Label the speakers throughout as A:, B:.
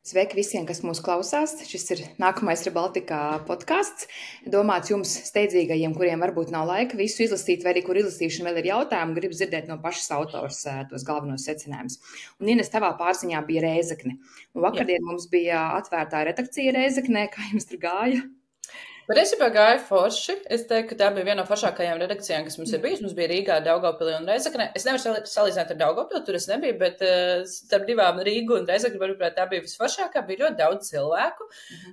A: Sveiki visiem, kas mūs klausās. Šis ir nākamais Rebaltika podcasts. Domāts jums steidzīgajiem, kuriem varbūt nav laika visu izlasīt, vai arī kur izlasīšana vēl ir jautājumi, grib dzirdēt no pašas autors tos galvenos secinājumus. Un Ines, tavā pārziņā bija Rēzekne. Un vakardien mums bija atvērtā redakcija Rēzeknē. Kā jums tur gāja?
B: Patiesībā gāja forši. Es teiktu, ka tā bija viena no foršākajām redakcijām, kas mums ir bijusi. Mums bija Rīgā, Daugavpilī un Rēzekne. Es nevaru salīdzināt ar Daugavpili, tur es nebiju, bet starp divām Rīgu un Rēzekni, manuprāt, tā bija visforšākā. Bija ļoti daudz cilvēku,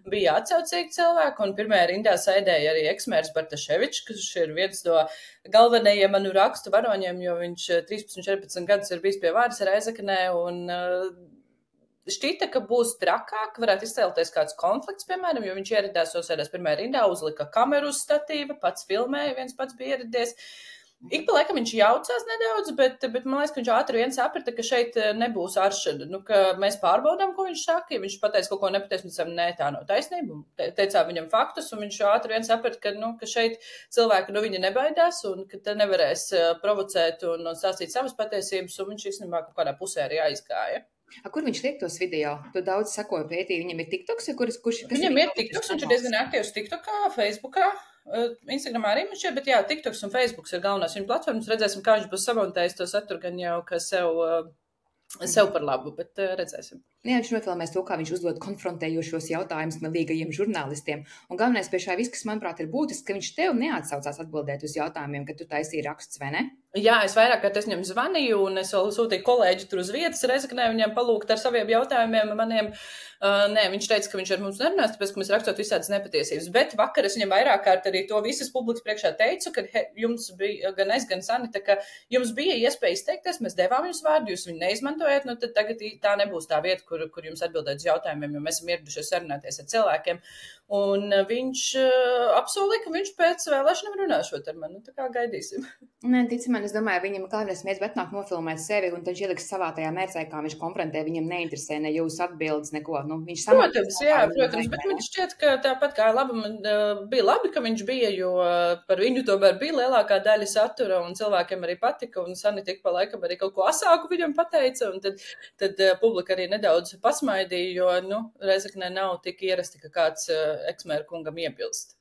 B: bija atsaucīgi cilvēku, un pirmajā rindā sēdēja arī eksmērs Bartaševičs, kurš ir viens no galvenajiem manu rakstu varoņiem, jo viņš 13-14 gadus ir bijis pie vārdas Rēzeknē, un šķita, ka būs trakāk, varētu izcēlties kāds konflikts, piemēram, jo viņš ieradās, sēdās pirmajā rindā, uzlika kameru uz statīva, pats filmēja, viens pats bija ieradies. Ik pa laikam viņš jaucās nedaudz, bet man liekas, ka viņš ātri vien saprata, ka šeit nebūs aršana, ka mēs pārbaudām, ko viņš saka, ja viņš pateica kaut ko nepateicis, mēs nē, tā nav taisnība, teicām viņam faktus, un viņš ātri vien saprata, ka šeit cilvēki viņa nebaidās, un ka te nevarēs provocēt un stāstīt savas patiesības, un viņš īstenībā kaut kādā pusē arī aizgāja.
A: Kur viņš liek tos video? Tu daudz sakoju pētīju, viņam ir TikToks,
B: Viņam ir TikToks, viņš ir diezgan aktīvs TikTokā, Facebookā, Instagramā arī viņš ir, bet jā, TikToks un Facebooks ir galvenās viņa platformas. Redzēsim, kā viņš būs samontējis to saturu, gan jau, ka sev par labu, bet redzēsim.
A: Jā, viņš nofilmēs to, kā viņš uzdod konfrontējošos jautājumus melīgajiem žurnālistiem. Un galvenais pie šā viss, kas, manuprāt, ir būtisks, ka viņš tev neatsaucās atbildēt uz jautājumiem, kad tu taisīji rakstus, vai ne?
B: Jā, es vairāk kārt viņam zvanīju, un es vēl sūtīju kolēģi tur uz vietas Rēzeknē viņam palūgt ar saviem jautājumiem maniem. Nē, viņš teica, ka viņš ar mums nerunās, tāpēc, ka mēs rakstot visādas nepatiesības. Bet vakar es viņam vairāk kārt arī to visas publikas priekšā teicu, ka jums bija, gan es, gan Sanita, ka jums bija iespēja izteikties, mēs devām jums vārdu, jūs viņu neizmantojat, nu tad tagad tā nebūs tā vieta, kur jums atbildēt uz jautājumiem, jo mēs esam ieradušies sarunāties ar cilvēkiem. Un viņš apsolīja, ka viņš pēc vēlēšanām runāšot ar mani. Nu, tā kā gaidīsim.
A: Nē, ticamāk, es domāju, viņam galvenais mērķis bet nāk nofilmēt sevi, un tad ieliks savā tajā mērcē, kā viņš konfrontē, viņam neinteresē ne jūsu atbildes, neko. Nu, viņš
B: protams, bet man šķiet, ka tāpat kā labi, man bija labi, ka viņš bija, jo par viņu tomēr bija lielākā daļa satura, un cilvēkiem arī patika, un Sanita tik pa laikam arī kaut ko asāku viņam pateica, un tad publika arī nedaudz pasmaidīja, jo, Rēzeknē nav tik ierasti, ka kāds eksmēra kungam iebilst.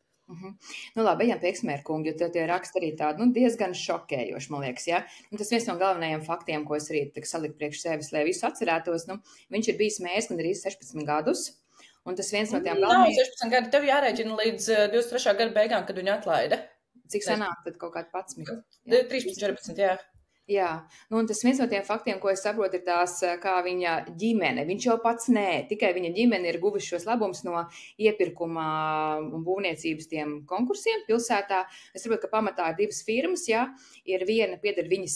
A: Nu labi, ejam pie eksmēra kunga, jo tie raksti arī tādi, diezgan šokējoši, man liekas, ja? Un tas viens no galvenajiem faktiem, ko es arī saliku priekš sevis, lai visu atcerētos, viņš ir bijis mērs gan arī 16 gadus, un tas viens no tiem galvenajiem...
B: Nav 16 gadi, tev jārēķina līdz 23. gada beigām, kad viņu atlaida.
A: Cik sanāk, tad kaut kādi 11?
B: 13, 14, jā.
A: Jā, un tas viens no tiem faktiem, ko es saprotu, ir tās, kā viņa ģimene. Viņš jau pats nē, tikai viņa ģimene ir guvuši šos labumus no iepirkuma un būvniecības tiem konkursiem pilsētā. Es saprotu, ka pamatā ir divas firmas, jā, ir viena pieder viņa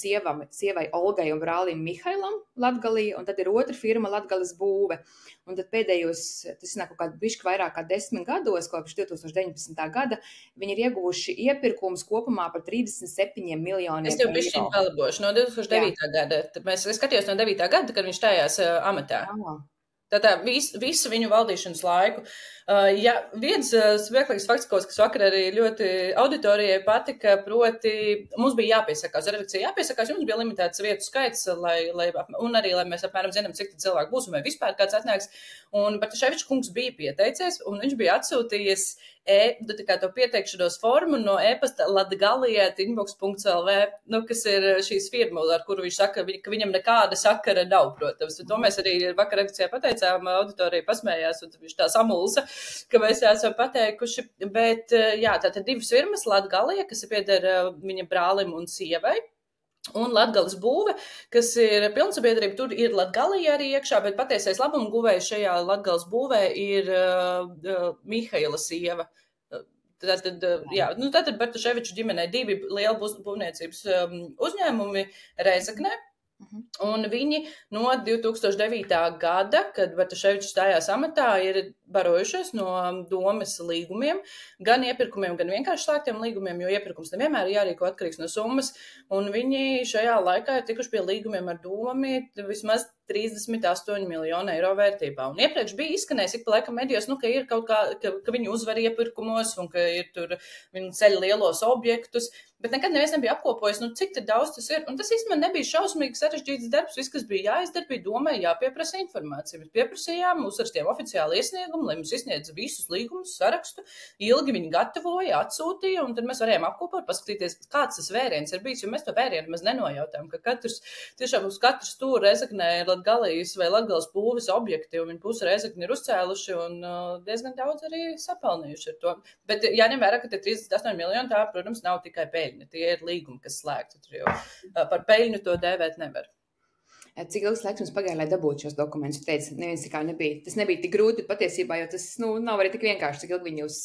A: sievai Olgai un brālim Mihailam Latgalī, un tad ir otra firma Latgales būve. Un tad pēdējos, tas nāk kaut kādu bišķi vairāk kā 10 gados, kopš 2019. gada, viņi ir ieguvuši iepirkumus kopumā par 37 miljoniem
B: Es tev bišķiņ palabošu no 2009. gada. Es skatījos no 9. gada, kad viņš stājās amatā. Tātad visu viņu valdīšanas laiku. Ja viens smieklīgs fakts, kas vakar arī ļoti auditorijai patika, proti mums bija jāpiesakās, redakcija jāpiesakās, jums bija limitēts vietu skaits, un arī, lai mēs apmēram zinām, cik cilvēku būs, un vai vispār kāds atnāks. Un Bartaševičs kungs bija pieteicies, un viņš bija atsūtījies to pieteikšanos formu no e-pasta latgalie@inbox.lv, kas ir šīs firma, ar kuru viņš saka, ka viņam nekāda sakara nav, protams. Un to mēs arī vakar redakcijā pateicām, auditorija pasmējās, un viņš tā samulsa, ka mēs esam pateikuši. Bet, jā, tātad divas firmas, Latgalie, kas pieder viņa brālim un sievai, un Latgales būve, kas ir pilnsabiedrība, tur ir Latgalija arī iekšā, bet patiesais labuma guvējs šajā Latgales būvē ir Mihaila sieva. Tātad Bartaševiču ģimenei divi lieli būvniecības uzņēmumi Rēzeknē, un viņi no 2009. gada, kad Bartaševičs stājās amatā, ir barojušies no domes līgumiem, gan iepirkumiem, gan vienkārši slēgtiem līgumiem, jo iepirkums nevienmēr ir jārīko atkarīgs no summas, un viņi šajā laikā ir tikuši pie līgumiem ar domu vismaz 38 miljonu eiro vērtībā. Un iepriekš bija izskanējis ik pa laikam medijos, ka ir kaut kā, ka viņi uzvar iepirkumos un ka ir tur, viņi ceļ lielos objektus, bet nekad neviens nebija apkopojis, cik daudz tas ir. Un tas īstenībā nebija šausmīgi sarežģīts darbs. Viss, kas bija jāizdara, bija domai jāpieprasa informācija. Mēs pieprasījām, uzrakstījām oficiāli iesniegumu, lai mums izsniedz visus līgumus, sarakstu. Ilgi viņi gatavoja, atsūtīja, un tad mēs varējām apkopot, paskatīties, kāds tas vēriens ir bijis, jo mēs to vērienu maz nenojautām, ka tiešām uz katru stūru Rezeknē ir Latgalijas vai Latgales būves objekti, un viņi pusi Rezekni ir uzcēluši un diezgan daudz arī sapelnījuši ar to. Bet jāņem vērā, ka tie 38 miljoni tā, protams, nav tikai peļņa. Tie ir līgumi, kas slēgti. Tur jau par peļņu to dēvēt nevar.
A: Cik ilgs laiks mums pagāja, lai dabūtu šos dokumentus? Jūs teicat, neviens kā nebija. Tas nebija tik grūti, bet patiesībā, jo tas nav arī tik vienkārši, cik ilgi viņi jūs,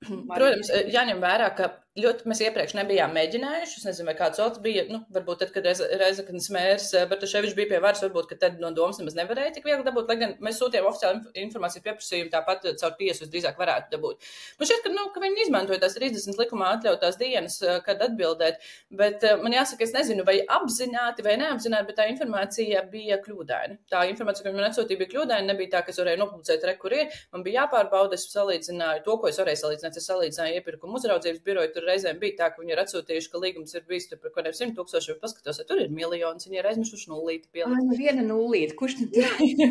B: Protams, jāņem vērā, ka mēs iepriekš nebijām mēģinājuši. Es nezinu, vai kāds otrs bija, varbūt tad, kad Rezeknes mērs Bartaševičs bija pie varas, varbūt, ka tad no domas nemaz nevarēja tik viegli dabūt, lai gan mēs sūtījām oficiālu informāciju pieprasījumu, tāpat caur tiesu drīzāk varētu dabūt. Man šķiet, ka viņi izmantoja tās 30 likumā atļautās dienas, kad atbildēt, bet man jāsaka, es nezinu, vai apzināti vai neapzināti, bet tā informācija bija kļūdaina. Tā informācija, ko man atsūtīja, bija kļūdaina, nebija tā, ka es varēju nopublicēt, kur ir. Man bija jāpārbauda, es salīdzināju to, ko es varēju salīdzināt. Es salīdzināju iepirkumu uzraudzības biroju, tur reizēm bija tā, ka viņi ir atsūtījuši, ka līgums ir bijis tur par kādiem 100 000, paskatos, ja tur ir miljons, viņi ir aizmirsuši nullīti pielikt.
A: Viena nullīti, kurš tad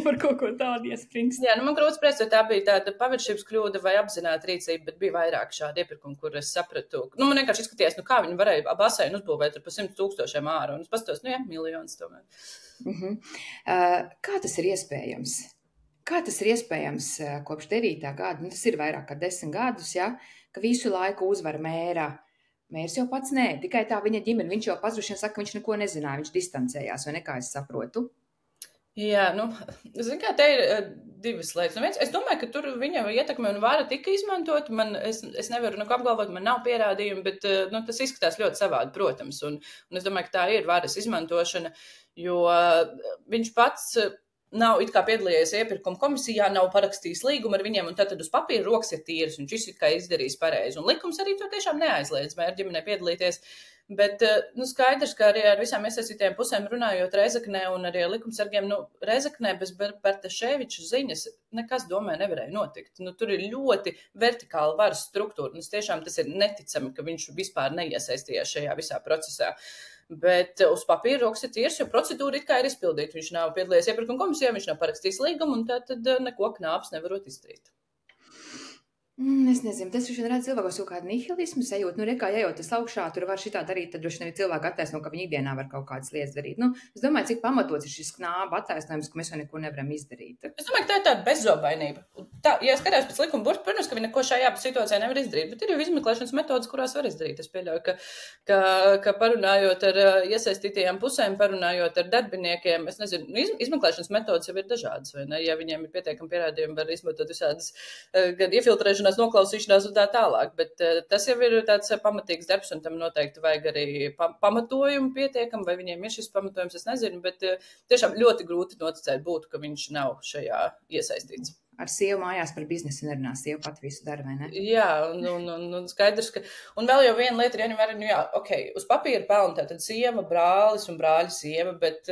A: par kaut ko tādu iespringst?
B: Jā, man grūti spriest, vai tā bija tāda paviršības kļūda vai apzināta rīcība, bet bija vairāk šādi iepirkumi, kur es sapratu. Man vienkārši izskatījās, kā viņi varēja baseinu uzbūvēt par 100 000 ārā, un es paskatos, miljons tomēr.
A: Kā tas ir iespējams? Kā tas ir iespējams kopš 9. gada, tas ir vairāk kā 10 gadus, ja, ka visu laiku uzvar mēra? Mērs jau pats nē, tikai tā viņa ģimene, viņš jau pats droši vien saka, ka viņš neko nezināja, viņš distancējās, vai ne, kā es saprotu?
B: Jā, zin kā, te ir divas lietas. Es domāju, ka tur viņa ietekme un vara tika izmantot. Es nevaru neko apgalvot, man nav pierādījumi, bet tas izskatās ļoti savādi, protams. Un es domāju, ka tā ir varas izmantošana, jo viņš pats nav it kā piedalījies iepirkuma komisijā, nav parakstījis līgumu ar viņiem, un tad uz papīra rokas ir tīras, un viņš visu kā izdarījis pareizi. Un likums arī to tiešām neaizliedz mēra ģimenei piedalīties. Bet skaidrs, ka arī ar visām iesaistītajām pusēm runājot Rezeknē un arī ar likumsargiem, Rezeknē bez Bartaševiča ziņas nekas domē nevarēja notikt. Tur ir ļoti vertikāla varas struktūra, un tiešām tas ir neticami, ka viņš vispār neiesaistījās šajā visā procesā. Bet uz papīra rokas ir tīrs, jo procedūra it kā ir izpildīta. Viņš nav piedalījies iepirkuma komisijā, viņš nav parakstījis līgumu, un tad neko knāps nevarot izdarīt.
A: Es nezinu, tas viņš redz cilvēkos kaut kādu nihilismu sajūtu. Kā jau tas augšā, tur var šitā darīt, tad droši vien cilvēki attaisno, ka viņi ikdienā var kaut kādas lietas darīt. Es domāju, cik pamatots ir šis knāba attaisnojums, ka mēs jau neko nevaram izdarīt. Es
B: domāju, ka tā ir tāda bezzobainība. Ja skatās pēc likuma burta, protams, ka viņi neko šajā situācijā nevar izdarīt, bet ir jau izmeklēšanas metodas, kurās var izdarīt. Es pieļauju, ka parunājot ar iesaistītajām pusēm, parunājot ar darbiniekiem, es nezinu, izmeklēšanas metodas jau ir dažādas, vai ne? Ja viņiem ir pietiekami pierādījumi, var izmantot visādas gan iefiltrēšanās, noklausīšanās un tā tālāk, bet tas jau ir tāds pamatīgs darbs, un tam noteikti vajag arī pamatojumu pietiekam, vai viņiem ir šis pamatojums, es nezinu, bet tiešām ļoti grūti noticēt būtu, ka viņš nav šajā iesaistīts.
A: Ar sievu mājās par biznesu nerunā, sieva pat visu dara, vai ne?
B: Jā, un skaidrs, ka, un vēl jau viena lieta ir jāņem vērā, uz papīra pelna tātad sieva, brālis un brāļa sieva, bet,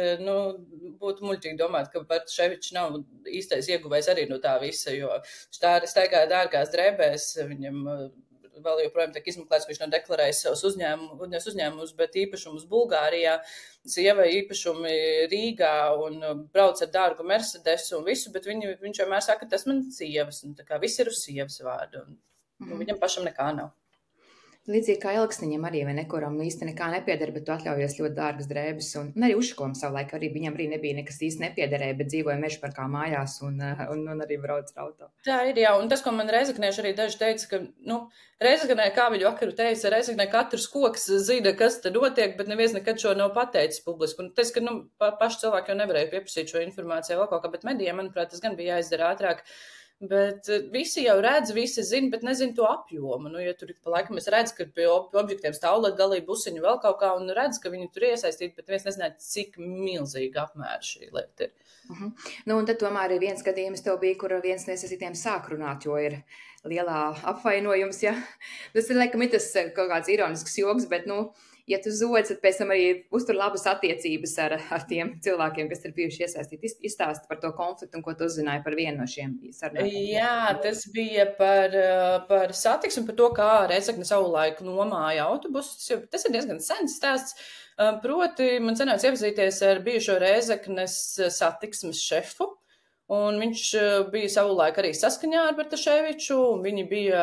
B: būtu muļķīgi domāt, ka Bartaševičs nav īstais ieguvējs arī no tā visa, jo staigāja dārgās drēbēs, viņam vēl joprojām tiek izmeklēts, ka viņš nav deklarējis savus uzņēmumus, bet īpašumus Bulgārijā, sievai īpašumi Rīgā un brauc ar dārgu Mercedesu un visu, bet viņš vienmēr saka, ka tas man sievas, un tā kā viss ir uz sievas vārdu, un viņam pašam nekā nav.
A: Līdzīgi kā Elksniņam arī, vai ne, kuram īsti nekā nepiedara, bet tu atļaujies ļoti dārgas drēbes, un arī Ušakom savulaik arī viņam arī nebija nekas īsti nepiederēja, bet dzīvoja Mežparkā mājās un arī brauc ar auto.
B: Tā ir, jā, un tas, ko man reizeknieši arī daži teica, ka, Reizeknē, kā viņi vakaru teica, Reizeknē katrs koks zina, kas tad notiek, bet neviens nekad šo nav pateicis publiski, un tas, ka, paši cilvēki jau nevarēja pieprasīt šo informāciju vēl kaut kā, bet medijiem, manuprāt, tas gan bija jāizdara ātrāk. Bet visi jau redz, visi zina, bet nezina to apjomu. Nu, ja tur pa laikam es redzu, ka pie objektiem stāv dalība busiņu vēl kaut kā un redz, ka viņi tur iesaistīti, bet viens nezināja, cik milzīgi apmēra šī lieta ir.
A: Nu, un tad tomēr ir viens gadījums tev bija, kur viens nesaistītiem sāk runāt, jo ir lielā apvainojums, ja. Tas ir, laikam, ir tas kaut kāds ironisks joks, bet, nu, ja tu zodzi, tad pēc tam arī uztur labas attiecības ar tiem cilvēkiem, kas ir bijuši iesaistīti. Izstāsti par to konfliktu un ko tu uzzināji par vienu no šiem sarunātājiem.
B: Jā, tas bija par satiksmi, par to, kā Rēzekne savulaik nomāja autobusus. Tas ir diezgan sens stāsts. Proti, man sanāca iepazīties ar bijušo Rēzeknes satiksmes šefu. Un viņš bija savulaik arī saskaņā ar Bartaševiču, un viņi bija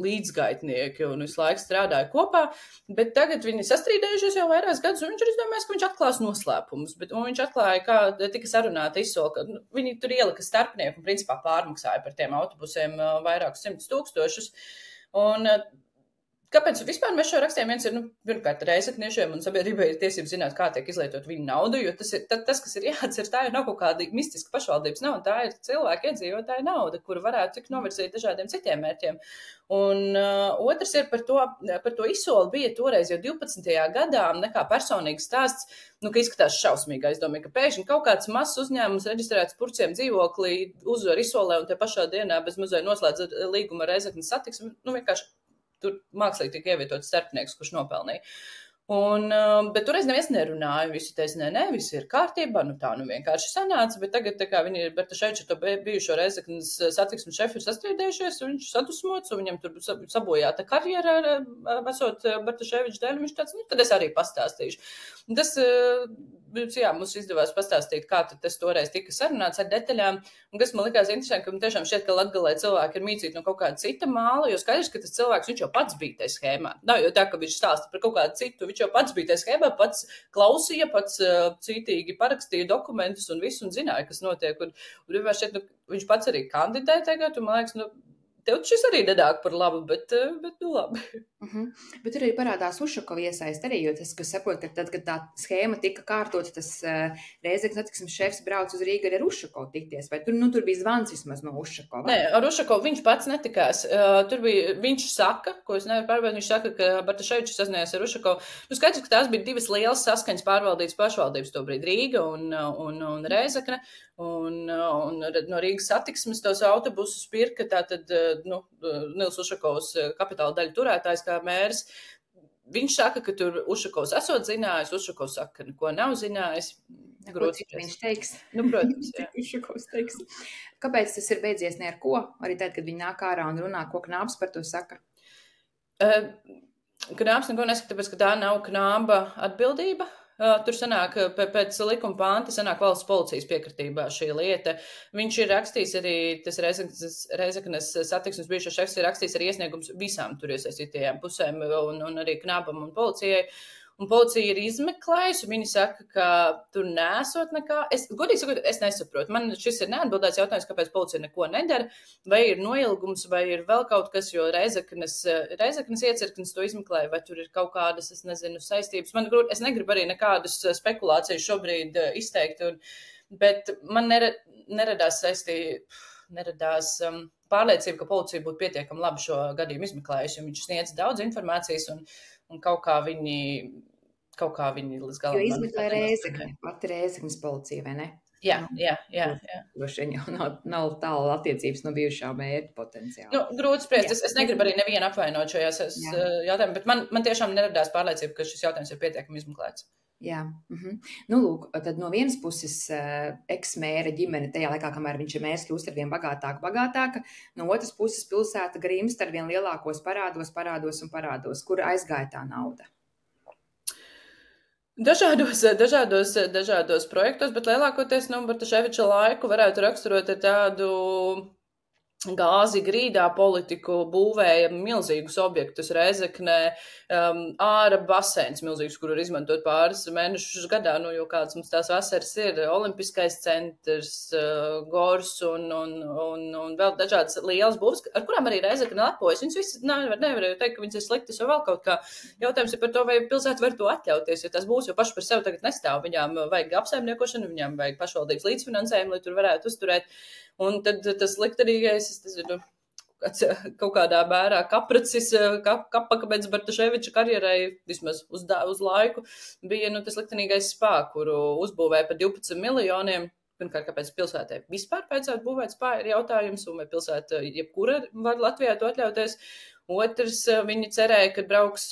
B: līdzgaitnieki un visu laiku strādāja kopā, bet tagad viņi sastrīdējušies jau vairākus gadus, un viņš arī domājis, ka viņš atklās noslēpumus, un viņš atklāja, kā tika sarunāta izsola, ka viņi tur ielika starpnieku un principā pārmaksāja par tiem autobusiem vairākus 100 000. Un kāpēc vispār mēs šo rakstījām? Viens ir, pirmkārt, reizekniešiem un sabiedrībai ir tiesības zināt, kā tiek izlietot viņu naudu, jo tas, kas ir jāatcer, tā ir nav kaut kāda mistiska pašvaldības nauda, tā ir cilvēku iedzīvotāja nauda, kuru varētu tik novirzīt dažādiem citiem mērķiem. Un otrs ir par to izsoli bija toreiz jau 12. gadā, nekā personīgs stāsts, ka izskatās šausmīgi. Es domāju, ka pēkšņi kaut kāds mazs uzņēmums reģistrēts Purciem dzīvoklī uzvar izsolē un te pašā dienā bez mazai noslēdz līgumu ar Reizeknes satiksmi, vienkārši tur mākslīgi tika ievietots starpnieks, kurš nopelnīja. Bet toreiz neviens nerunāja, visi teica, nē, visi ir kārtībā, tā vienkārši sanāca, bet tagad, tā kā viņi ir Bartaševiča to bijušo Reizeknes satiksmes šefu ir sastrīdējušies, un viņš sadusmots, un viņam tur sabojāta karjera esot Bartaševiča dēļ, un viņš tāds, tad es arī pastāstīšu. Tas, mums izdevās pastāstīt, kā tas toreiz tika sarunāts ar detaļām, un kas man likās interesanti, ka man tiešām šķiet, ka Latgalē cilvēki ir mīcīti no kaut kāda cita māla, jo skaidrs, ka tas cilvēks, viņš jau pats bija tajā schēmā. Nav jau tā, ka viņš stāsta par kaut kādu citu, viņš jau pats bija tajā schēmā, pats klausīja, pats cītīgi parakstīja dokumentus un visu un zināja, kas notiek. Un vienmēr šķiet, viņš pats arī kandidēja tagad, un man liekas, tev šis arī nedāk par labu, bet labi.
A: Bet tur arī parādās Ušakova iesaist arī, jo tas, kas saprot, ka tad, kad tā schēma tika kārtot, tas Reizeknes satiksmes šefs brauc uz Rīgu ar Ušakovu tikties, vai tur bija zvans vismaz no Ušakova?
B: Nē, ar Ušakovu viņš pats netikās. Tur bija, viņš saka, ko es nevaru pārbaudīt, viņš saka, ka Bartaševičs sazinājās ar Ušakovu. Skaidrs, ka tās bija divas lielas saskaņas pārvaldītas pašvaldības tobrīd Rīga un Reizekne. Un no Rīgas satiksmes tos autobusus pirka tātad Nils Ušakovs kapitāla daļu turētājs kā mērs. Viņš saka, ka tur Ušakovs esot zinājis, Ušakovs saka, ka neko nav zinājis.
A: Cik viņš teiks?
B: Protams, jā.
A: Ušakovs teiks. Kāpēc tas ir beidzies ne ar ko? Arī tad, kad viņi nāk ārā un runā, ko Knābs par to saka?
B: Knābs neko nesaka, tāpēc, ka tā nav Knāba atbildība. Tur sanāk, pēc likuma panta sanāk valsts policijas piekritībā šī lieta. Viņš ir rakstījis arī, tas Reizeknes satiksmes bijušais šefs ir rakstījis arī iesniegums visām tur iesaistītajām pusēm un arī Knābam un policijai. Un policija ir izmeklējusi, viņi saka, ka tur nesot nekā. Godīgi sakot, es nesaprotu. Man šis ir neatbildēts jautājums, kāpēc policija neko nedara, vai ir noilgums, vai ir vēl kaut kas, jo Reizeknes iecirknis to izmeklēja, vai tur ir kaut kādas, es nezinu, saistības. Es negribu arī nekādas spekulācijas šobrīd izteikt, bet man neradās pārliecība, ka policija būtu pietiekami labi šo gadījumu izmeklējusi, jo viņš sniedz daudz informācijas un kaut kā viņi līdz galam.
A: Jo izmeklē Reizekne, pati Reizeknes policija, vai ne?
B: Jā.
A: Droši vien jau nav tālu attiecības no bijušā mērķa potenciāli.
B: Grūti spriest, es negribu arī nevienu apvainot šajās jautājumā, bet man tiešām neradās pārliecība, ka šis jautājums ir pietiekami izmeklēts.
A: Jā. Lūk, tad no vienas puses eks-mēra ģimene tajā laikā, kamēr viņš ir mērs, kļūst arvien bagātāka, no otras puses pilsēta grimst arvien lielākos parādos, kur aizgāja tā nauda.
B: Dažādos projektos, bet lielākoties Bartaševiča laiku varētu raksturot ar tādu gāzi grīdā politiku, būvēja milzīgus objektus Reizeknē, āra baseins milzīgs, kur var izmantot pāris mēnešus gadā, jo kāds mums tās vasaras ir, olimpiskais centrs, gors un vēl dažādas lielas būvs, ar kurām arī Reizekne lepojas. Viņas visi nevarēja teikt, ka viņas ir sliktas vai vēl kaut kā. Jautājums ir par to, vai pilsēta var to atļauties, jo tās būvs jau paši par sevi tagad nestāv. Viņām vajag apsaimniekošanu, viņām vajag pašvaldības līdzfinansējumu, lai tur varētu uzturēt. Un tad tas liktenīgais, es nezinu, kaut kādā mērā kapracis, kapakabēc Bartaševiča karjerai, vismaz uz laiku, bija tas liktenīgais spā, kuru uzbūvēja par 12 miljoniem. Pirmkārt, kāpēc pilsētai vispār vajadzētu būvēt spā, ir jautājums, un vai pilsēta jebkura var Latvijā to atļauties. Otrs, viņi cerēja, ka brauks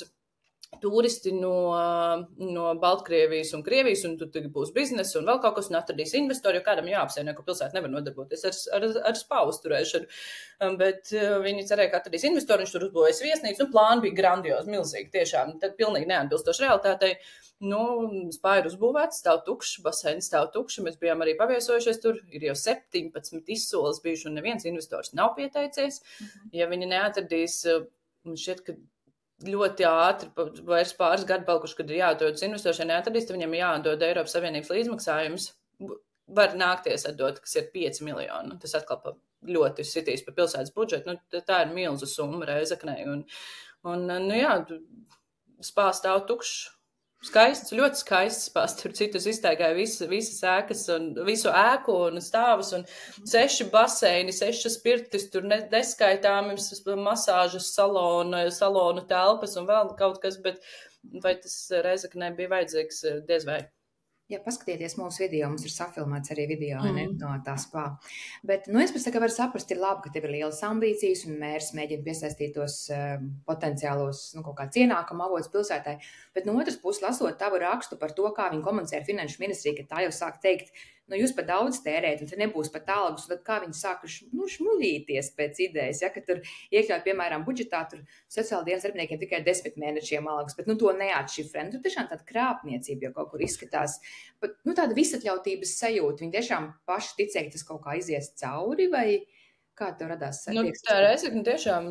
B: turisti no Baltkrievijas un Krievijas, un tur būs biznesa un vēl kaut kas, un atradīs investori, jo kādam jāapsaimē, ka pilsēta nevar nodarboties ar spā uzturēšanu. Bet viņi cerēja, ka atradīs investori, viņš tur uzbūvēs viesnīcu, un plāni bija grandiozi, milzīgi, tiešām, tad pilnīgi neatbilstoši realitātei. Spā ir uzbūvēts, stāv tukšs, baseins stāv tukšs, mēs bijām arī paviesojušies tur, ir jau 17 izsoles bijuši, un neviens investors nav pieteicies. Ja viņi neatradīs, šķiet, ka ļoti ātri, vairs pāris gadu palikuši, kad ir jāatdodas investors, ja neatradīs, tad viņam jāatdod Eiropas Savienības līdzmaksājums. Var nākties atdot, kas ir 5 miljoni. Tas atkal ļoti sitīs par pilsētas budžetu. Tā ir milzu summa Rēzeknei. Spā stāv tukšs. Skaists, ļoti skaists spās, tur citus iztaigāja visas ēkas un visu ēku un stāvus un 6 baseini, 6 pirtis, tur neskaitāmas masāžas salonu telpas un vēl kaut kas, bet vai tas Rēzeknē bija vajadzīgs, diez vai.
A: Ja paskatieties mūsu video, mums ir safilmēts arī video no tā spā. Bet, es pēc tā, ka var saprast, ir labi, ka tev ir lielas ambīcijas un mērs mēģina piesaistīt tos potenciālos, kaut kāds ienākuma avots pilsētai. Bet no otras puses, lasot tavu rakstu par to, kā viņi komunicē ar Finanšu ministriju, ka tā jau sāk teikt, jūs pat daudz tērēt, un te nebūs pat algas, un tad kā viņi sāka šmuļīties pēc idejas, ka tur iekļauj, piemēram, budžetā, tur sociāldienas darbiniekiem tikai 10 mēnešiem algas, bet to neatšifrē. Tur tiešām tāda krāpniecība jau kaut kur izskatās. Bet, tāda visatļautības sajūta, viņi tiešām paši ticēja, ka tas kaut kā izies cauri, vai kā tev radās satieksmes?
B: Tā Rēzekne tiešām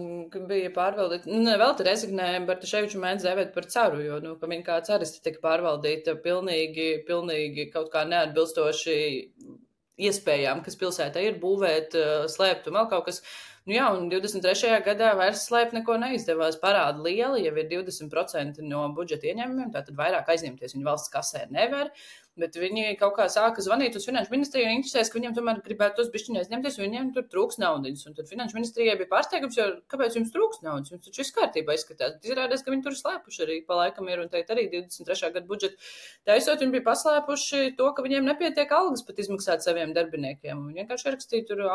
B: bija pārvaldīta, ne vēl te Rēzeknē Bartaševiču mēdz dēvēt par caru, jo, ka viņa kā caristi tika pārvaldīta pilnīgi kaut kā neatbilstoši iespējām, kas pilsētā ir būvēt, slēpt un vēl kaut kas. Un 23. gadā vairs slēpt neko neizdevās. Parāda liela, jau ir 20% no budžeta ieņēmumiem, tātad vairāk aizņemties viņa valsts kasē nevar. Bet viņi kaut kā sāka zvanīt uz Finanšu ministriju un interesēs, ka viņiem tomēr gribētu tos bišķiņi aizņemties, un viņiem tur trūks naudas. Un tad Finanšu ministrijai bija pārsteigums, jo kāpēc jums trūks naudas? Jums taču viss kārtībā izskatās. Bet izrādās, ka viņi tur slēpuši arī pa laikam ir, un teikt arī 23. gada budžetu taisot, viņi bija paslēpuši to, ka viņiem nepietiek algas pat izmaksāt saviem darbiniekiem. Un vienkārši rakstīja tur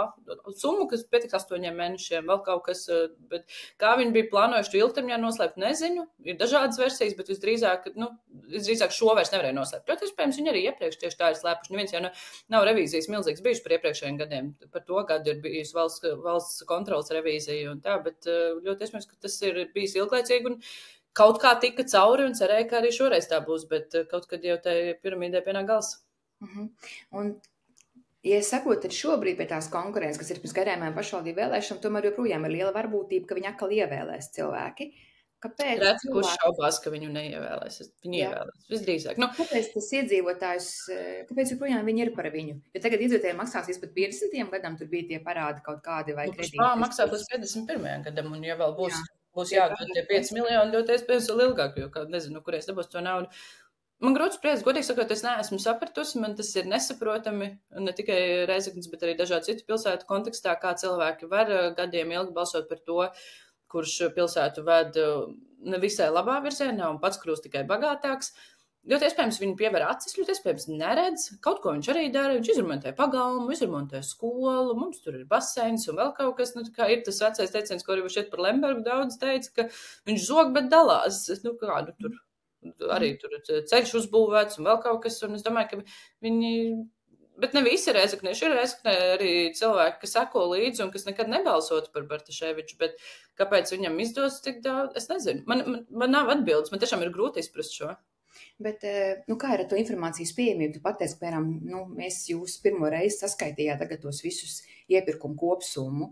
B: summu, kas pietiks 8 mēnešiem, vēl kaut kas, bet kā viņi bija plānojuši to ilgtermiņā noslēpt, nezinu. Ir dažādas versijas, bet visdrīzāk šo vairs nevarēja noslēpt. Protams, iespējams, viņi arī iepriekš tieši tā ir slēpuši. Neviens jau nav revīzijas milzīgs bijuši par iepriekšējiem gadiem. Par to gadu ir bijusi valsts kontrolas revīzija un tā, bet ļoti iespējams, ka tas ir bijis ilglaicīgi un kaut kā tika cauri un cerēja, ka arī šoreiz tā būs, bet kaut kad jau tai piramīdē pienāk gals.
A: Un ja es saprotu, tad šobrīd pie tās konkurences, kas ir pirms gaidāmajām pašvaldību vēlēšanām, tomēr joprojām ir liela varbūtība, ka viņi atkal ievēlēs cilvēki. Kāpēc?
B: Redz, kurš šaubās, ka viņu neievēlēs. Viņu ievēlēs, visdrīzāk.
A: Kāpēc tas iedzīvotājs, kāpēc joprojām viņi ir par viņu? Jo tagad iedzīvotājiem maksās līdz pat 50. gadam, tur bija tie parādi kaut kādi vai kredīti.
B: Spā maksā līdz 51. gadam, un ja vēl būs jādod tie 5 miljoni, ļoti iespējams vēl ilgāk, jo nezinu, kurēs dabūs to naudu. Man grūti spriest, godīgi sakot, es neesmu sapratusi, man tas ir nesaprotami, ne tikai Rēzeknes, bet arī dažādu citu pilsētu kontekstā, kā cilvēki var gadiem ilgi balsot par to, kurš pilsētu ved nevisai labā virzienā un pats kļūst tikai bagātāks. Ļoti iespējams viņi piever acis, ļoti iespējams neredz, kaut ko viņš arī dara, viņš izremontē pagalmu, izremontē skolu, mums tur ir baseins un vēl kaut kas, kā ir tas vecais teiciens, ko arī šeit par Lembergu daudz teica, ka viņš zog, bet dalās, tur arī tur ceļš uzbūvēts un vēl kaut kas, un es domāju, ka viņi, bet ne visi Rēzeknieši, ir Rēzeknē arī cilvēki, kas seko līdzi un kas nekad nebalsotu par Bartaševiču, bet kāpēc viņam izdos tik daudz, es nezinu, man nav atbildes, man tiešām ir grūti izprast šo.
A: Bet, kā ir ar to informācijas pieejamību? Tu pateici, piemēram, mēs jūs pirmo reizi saskaitījāt tagad tos visus iepirkumu kopsummu.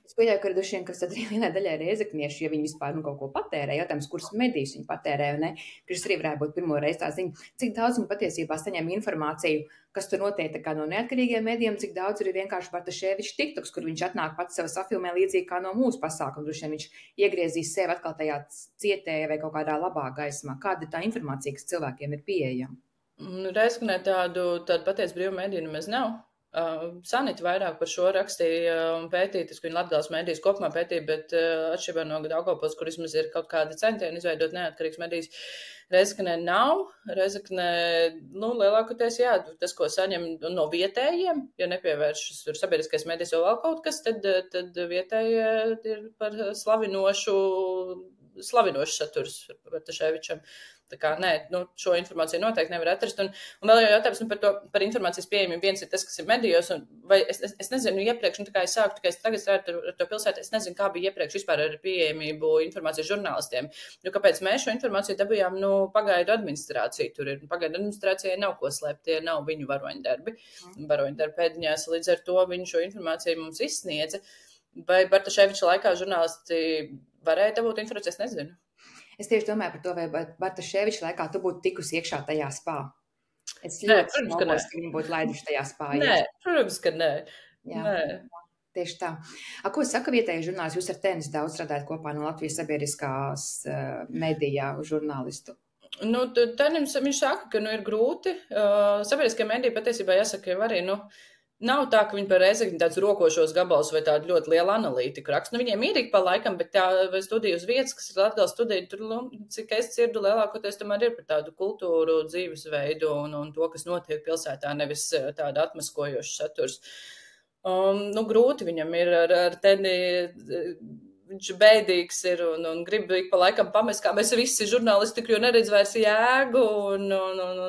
A: Es pieļauju, ka ir droši vien, ka tad arī vienai daļai Rēzeknieši, ja viņi vispār kaut ko patērē, jautājums, kuras medijas viņi patērē, ne? Kas arī varētu būt pirmo reizi tā ziņa. Cik daudz viņi patiesībā saņem informāciju, kas tur notiek tā kā no neatkarīgiem medijiem, cik daudz ir vienkārši Bartaševiča TikToks, kur viņš atnāk pats sev safilmē līdzīgi kā no mūsu pasākuma. Droši vien viņš iegriezīs sevi atkal tajā cietēja vai kaut kādā labā gaismā. Kāda ir tā informācija, kas cilvēkiem ir pieejama?
B: Rēzeknē tādu pateicu brīvu mediju nemaz nav. Sanita vairāk par šo rakstīja un pētīja, tas, ka viņa Latgales medijas kopumā pētīja, bet atšķirībā no Daugavpils, kur vismaz ir kaut kādi centieni izveidot neatkarīgas medijas, Rezeknē nav. Rezeknē, lielākoties, jā, tas, ko saņem no vietējiem, ja nepievēršas tur sabiedriskais medijas vēl kaut kas, tad vietējie ir par slavinošu saturs Bartaševičam. Tā kā, nē, šo informāciju noteikti nevar atrast. Un vēl jau jautājums par informācijas pieejamību. Viens ir tas, kas ir medijos, vai es nezinu iepriekš, tā kā es sāku, tikai tagad strādāju ar to pilsētu, es nezinu, kā bija iepriekš vispār ar pieejamību informācijas žurnālistiem. Jo kāpēc mēs šo informāciju dabījām, pagaidu administrāciju tur ir. Pagaidu administrācijai nav ko slēpt, tie nav viņu varoņdarbi pēdiņās, līdz ar to viņu šo informāciju mums izsniedza. Vai Bartaševiča laikā žurnālisti varēja dabūt informāciju, es nezinu.
A: Es tieši domāju par to, vai Bartaševiča laikā tu būtu tikusi iekšā tajā spā. Es ļoti
B: protams, ka
A: viņi būtu laiduši tajā spā.
B: Nē, protams, ka nē.
A: Jā, tieši tā. Ko saka vietējais žurnālists? Jūs ar tenis daudz strādājat kopā no Latvijas sabiedriskās medijā žurnālistu.
B: Tenis, viņš saka, ka ir grūti. Sabiedriskie mediji patiesībā jāsaka, jau arī, nav tā, ka viņi par Rezekni tāds rokošos gabalus vai tādu ļoti lielu analītiku raksta. Viņiem ir ik pa laikam, bet tā studija uz vietas, kas ir Latgales studija, tur, cik es dzirdu, lielākoties tomēr ir par tādu kultūru, dzīvesveidu un to, kas notiek pilsētā, nevis tāda atmaskojoša saturs. Grūti viņam ir ar teni, viņš bēdīgs ir un grib ik pa laikam pamest, kā mēs visi žurnālisti, jo neredz vairs jēgu un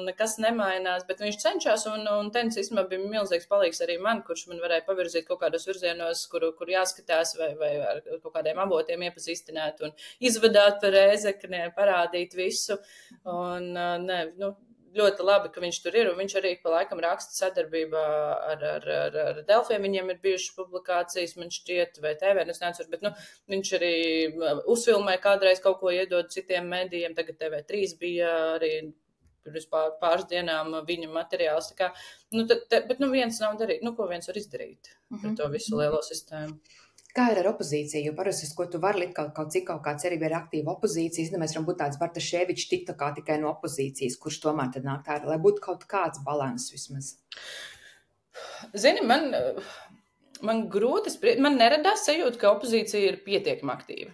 B: nekas nemainās, bet viņš cenšas un tenis īstenībā bija milzīgs palīgs arī man, kurš man varēja pavirzīt kaut kādos virzienos, kur jāskatās vai ar kaut kādiem avotiem iepazīstināt un izvadāt par Rezekni, parādīt visu un ļoti labi, ka viņš tur ir, un viņš arī pa laikam raksta sadarbībā ar Delfiem. Viņiem ir bijušas publikācijas, man šķiet, vai TV, es neatceros, bet viņš arī uzfilmē kādreiz kaut ko iedod citiem medijiem. Tagad TV3 bija arī pirms pāris dienām viņa materiāls. Tā kā, bet viens nav darīt. Ko viens var izdarīt par to visu lielo sistēmu?
A: Kā ir ar opozīciju? Jo parasti, ko tu vari likt kaut kā cerība ir aktīva opozīcijas, mēs varam būt tāds Bartaševičs tikai no opozīcijas, kurš tomēr tad nāk tā, lai būtu kaut kāds balans vismaz.
B: Zini, man grūti spriest, man neradās sajūta, ka opozīcija ir pietiekami aktīva.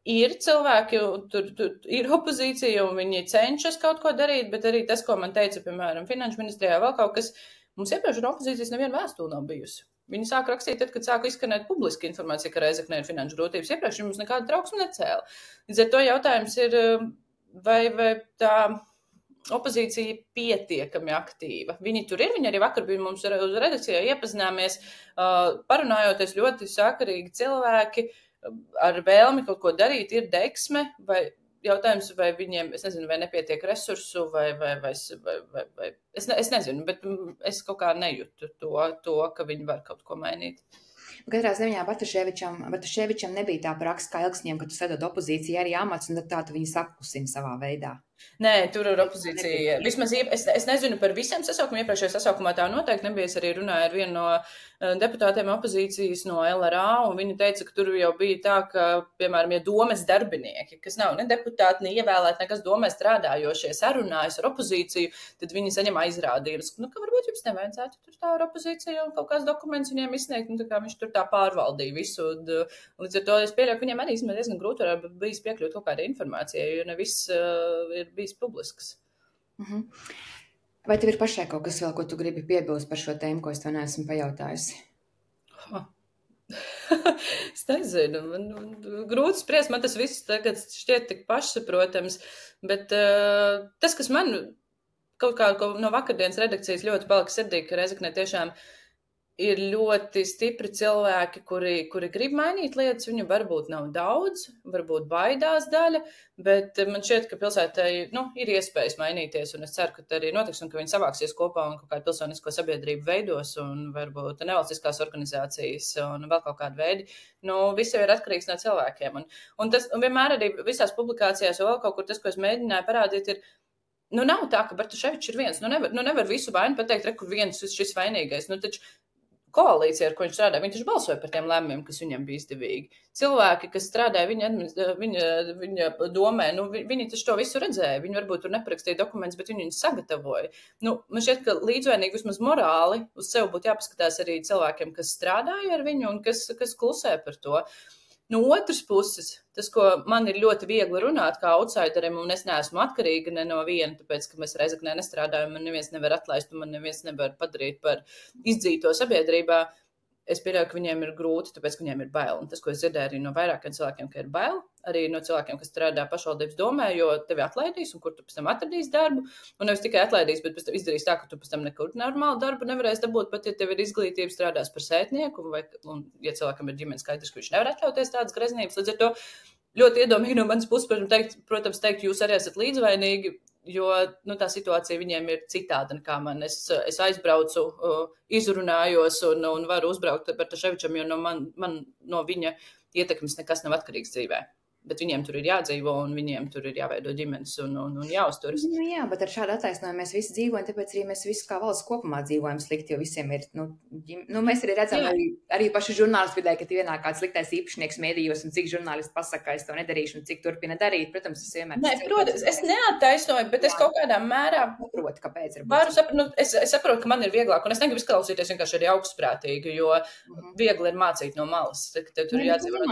B: Ir cilvēki, tur ir opozīcija un viņi cenšas kaut ko darīt, bet arī tas, ko man teica, piemēram, Finanšu ministrijā vēl kaut kas, mums iepriekš no opozīcijas neviena vēstule nav bijusi. Viņi sāka rakstīt tad, kad sāka izskanēt publiska informācija, ka Rezeknē ir finanšu grūtības. Iepriekš mums nekāda trauksme necēla. Līdz ar to jautājums ir, vai tā opozīcija pietiekami aktīva. Viņi tur ir, viņi arī vakar bija mums uz redakcijā iepazināmies, parunājoties ļoti sakarīgi cilvēki ar vēlmi kaut ko darīt, ir deksme, vai jautājums, vai viņiem, es nezinu, vai nepietiek resursu, vai es nezinu, bet es kaut kā nejūtu to, ka viņi var kaut ko mainīt.
A: Katrā ziņā Bartaševičam nebija tā praksa kā Elksņiem, ka tu sedot opozīcijā arī amats, un tad tā tu viņu saklusini savā veidā.
B: Nē, tur ir opozīcija. Vismaz es nezinu par visiem sasaukumiem. Iepriekšējā sasaukumā tā noteikti nebija. Es arī runāju ar vienu no deputātiem opozīcijas no LRA, un viņi teica, ka tur jau bija tā, ka, piemēram, ja domes darbinieki, kas nav ne deputāti, ne ievēlēti, nekas domē strādājošie, sarunājas ar opozīciju, tad viņi saņem aizrādījumus. Ka varbūt jums nevajadzētu tur tā ar opozīciju un kaut kāds dokuments viņiem izsniegt, tā kā viņš tur tā pārvaldīja visu. Līdz ar to es pieļauju, ka viņiem arī diezgan grūti var bijis piekļūt kaut kādai informācijai, jo ne viss ir bijis publisks.
A: Vai tev ir pašai kaut kas vēl, ko tu gribi piebilst par šo tēmu, ko es tev neesmu pajautājusi?
B: Es nezinu, man grūti spriest, man tas viss tagad šķiet tik pašsaprotams, bet tas, kas man kaut kā no vakardienas redakcijas ļoti palika sirdī, ka Rezeknē tiešām ir ļoti stipri cilvēki, kuri grib mainīt lietas, viņu varbūt nav daudz, varbūt baidās daļa, bet man šķiet, ka pilsētai ir iespējas mainīties, un es ceru, ka arī notiks, un ka viņi savāksies kopā un kaut kādu pilsonisko sabiedrību veidos, un varbūt nevalstiskās organizācijas un vēl kaut kādu veidu. Viss jau ir atkarīgs no cilvēkiem, un vienmēr arī visās publikācijās vēl kaut kur tas, ko es mēģināju parādīt, ir nav tā, ka Bartaševičs ir viens. Nevar visu vainu pateikt, kur viens šis vainīgais. Taču koalīcija, ar ko viņš strādā, viņš balsoja par tiem lēmumiem, kas viņam bija izdevīgi. Cilvēki, kas strādāja viņa domē, viņi taču to visu redzēja. Viņi varbūt tur neparakstīja dokumentus, bet viņi sagatavoja. Man šķiet, ka līdzvainīgi vismaz morāli uz sevi būtu jāpaskatās arī cilvēkiem, kas strādāja ar viņu un kas klusē par to. No otras puses, tas, ko man ir ļoti viegli runāt kā outsiderim, un es neesmu atkarīga ne no viena, tāpēc, ka mēs Reizeknē nestrādājam, man neviens nevar atlaist, un man neviens nevar padarīt par izdzīto sabiedrībā. Es pieļauju, ka viņiem ir grūti, tāpēc, ka viņiem ir bail. Un tas, ko es dzirdēju arī no vairākiem cilvēkiem, ka ir bail, arī no cilvēkiem, kas strādā pašvaldības domē, jo tevi atlaidīs, un kur tu pēc tam atradīs darbu. Un nevis tikai atlaidīs, bet pēc tam izdarīs tā, ka tu pēc tam nekur normālu darbu nevarēsi dabūt, pat ja tev ir izglītība, strādās par sētnieku, un ja cilvēkam ir ģimenes skaidrs, ka viņš nevar atļauties tādas greznības. Līdz ar to ļoti iedomīgi no manas puses, protams, teikt, jūs arī esat līdzvainīgi, jo tā situācija viņiem ir citāda nekā man. Es aizbraucu, izrunājos un varu uzbraukt Bartaševičam, jo no viņa ietekmes nekas nav atkarīgs dzīvē. Bet viņiem tur ir jādzīvo, un viņiem tur ir jāveido ģimenes un jāuzturas.
A: Jā, bet ar šādu attaisnojumu mēs visi dzīvojam, tāpēc arī mēs visi kā valsts kopumā dzīvojam slikti, jo visiem ir, mēs arī redzam arī paši žurnālisti vidē, ka vienā kāds sliktais īpašnieks mēdījos, un cik žurnālisti pasaka, es to nedarīšu, un cik turpina darīt. Protams, tas vienmēr.
B: Nē, protams, es neattaisnoju, bet es kaut kādā mērā
A: saprotu, kāpēc ir.
B: Es saprotu, ka man ir vieglāk, un es negribu izklausīties vienkārši arī augstprātīgi, jo viegli ir mācīt no malas, ka tev tur ir jādzīvo.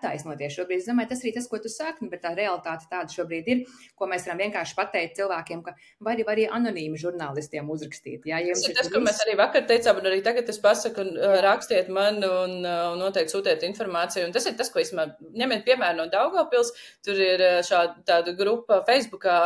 B: Taisnoties šobrīd. Es domāju, tas arī tas, ko tu saki, bet tā realitāte tāda šobrīd ir, ko mēs varam vienkārši pateikt cilvēkiem, ka var arī anonīmi žurnālistiem uzrakstīt. Jā, tas ir tas, ko mēs arī vakar teicām, un arī tagad es pasaku, rakstiet man un noteikti sūtiet informāciju. Un tas ir tas, ko ņemiet piemēru no Daugavpils. Tur ir tāda grupa Facebookā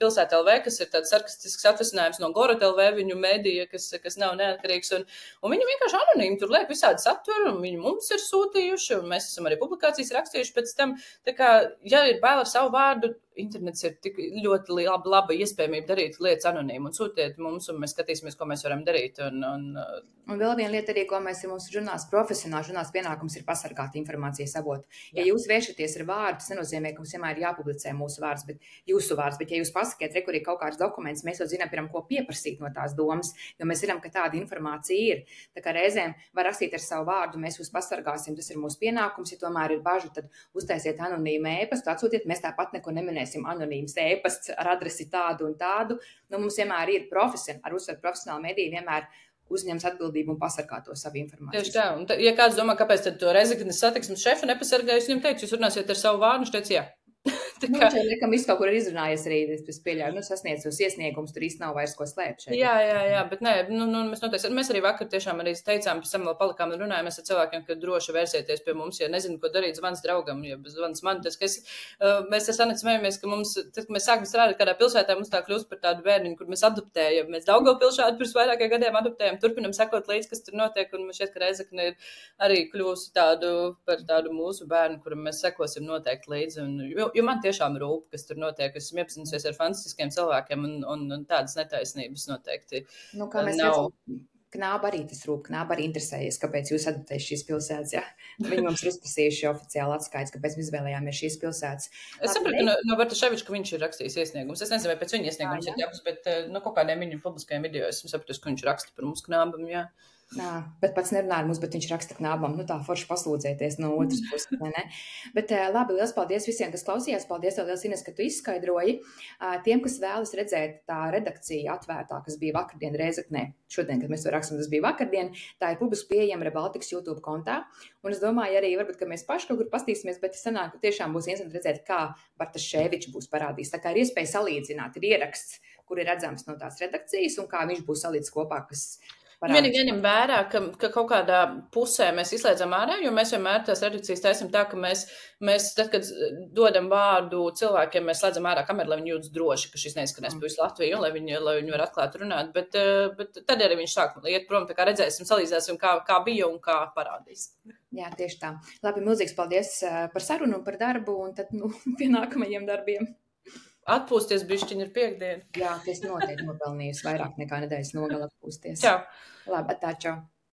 B: Pilsēta LV, kas ir tāds sarkastisks atvasinājums no Gorot LV, viņu medija, kas nav neatkarīgs. Un viņi vienkārši anonīmi tur liek visādi saturu, un viņi mums ir sūtījuši, un mēs esam arī publikācijas rakstījuši pēc tam. Tā kā, ja ir bail ar savu vārdu, internets ir tik ļoti laba iespējamība darīt lietas anonīmi un sūtiet mums, un mēs skatīsimies, ko mēs varam darīt.
A: Un vēl viena lieta arī, ko mēs ir mūsu žurnāls pienākums ir pasargāt informācijas avotu. Ja jūs vēršaties ar vārdu, tas nenozīmē, ka mums vienmēr ir jāpublicē mūsu vārds, bet jūsu vārds. Bet ja jūs pasakiet, kur ir kaut kāds dokuments, mēs jau zinām, piemēram, ko pieprasīt no tās domas, jo mēs zinām, ka tāda informācija ir. Tā kā reizēm var rakstīt ar savu vārdu, mēs jūs pasargāsim, tas ir mūsu pienākums. Ja tomēr ir bažu, tad uztaisiet anonīmu ēpastu, atsūtiet, mēs tāpat neko neminēsim anonīms ēpasts ar adresi tādu un tādu. Mums vienmēr ir profesionāli mediji vienmēr uzņems atbildību un pasargā to savu informāciju.
B: Tieši tā. Un ja kāds domā, kāpēc tad to Reizeknes satiksmes šefu nepasargāju, es viņam teicu, jūs runāsiet ar savu vārdu, viņš teica, jā.
A: Laikam viss kaut kur ir izrunājies arī, es pieļauju, sasniedz tos iesniegumus, tur īsti nav vairs ko slēpt šeit.
B: Jā, bet nē, mēs arī vakar tiešām arī teicām, pēc tam vēl palikām un runājāmies ar cilvēkiem, ka droši vērsieties pie mums, ja nezinu, ko darīt, zvans draugam, ja zvans man, tas, ka mēs ar Saneti smējamies, ka mums, tad, kad mēs sākam strādāt kādā pilsētā, mums tā kļūst par tādu bērniņu, kur mēs adoptējam, mēs Daugavpilsētu pirms vairākiem gadiem adoptējam, turpinam sekot līdz, kas tur notiek, un man šķiet, ka Reizekne ir arī kļūst par tādu mūsu bērnu, kuram mēs sekosim noteikti līdzi, jo man tiešām rūp, kas tur notiek. Esmu iepazinusies ar fantastiskiem cilvēkiem un tādas netaisnības noteikti
A: kā mēs
B: nav.
A: Redzam, Knāba arī tas rūp, Knāba arī interesējies, kāpēc jūs adoptējat šīs pilsētas, ja? Viņi mums ir uzprasījuši oficiāli atskaits, kāpēc mēs izvēlējāmies šīs pilsētas.
B: Es sapratu no Bartaševiča, ka viņš ir rakstījis iesniegumus. Es nezinu, vai pēc viņa iesniegums ir jāpus, bet kaut kādiem viņu publiskajiem video esmu sapratusi, ka viņš raksta par mums Knābam, jā.
A: Bet pats nerunā ar mums, bet viņš raksta Knābam. Tā forši paslūdzēties no otras puses, vai ne? Bet labi, liels paldies visiem, kas klausījās. Paldies tev, liels Ines, ka tu izskaidroji. Tiem, kas vēlas redzēt tā redakcija atvērtā, kas bija vakardien Reizeknē, šodien, kad mēs to rakstam, tas bija vakardien, tā ir publiski pieejama Rebaltikas YouTube kontā. Un es domāju arī, varbūt, ka mēs paši kaut kur pastīsimies, bet sanāk, ka tiešām būs interesanti redzēt, kā Bartaševičs būs parādījis. Tā kā ir iespēja salīdzināt, ir ieraksts, kur ir redzams no tās redakcijas un kā viņš būs salīdz kopā, kas
B: vienīgi ņem vērā, ka kaut kādā pusē mēs izslēdzam ārā, jo mēs vienmēr tās redakcijas taisam tā, ka mēs tad, kad dodam vārdu cilvēkiem, mēs slēdzam ārā kameru, lai viņi jūtas droši, ka šis neizskanēs pa visu Latviju, lai viņi var atklāt runāt, bet tad arī viņš sāk iet prom, tā kā redzēsim, salīdzēsim, kā bija un kā parādīs.
A: Jā, tieši tā. Labi, milzīgs paldies par sarunu un par darbu, un tad, pie nākamajiem darbiem.
B: Atpūsties bišķiņi ir piektdiena.
A: Jā, es noteikti nopelnījusi vairāk nekā nedēļas nogala atpūsties.
B: Čau.
A: Labi, tā, čau.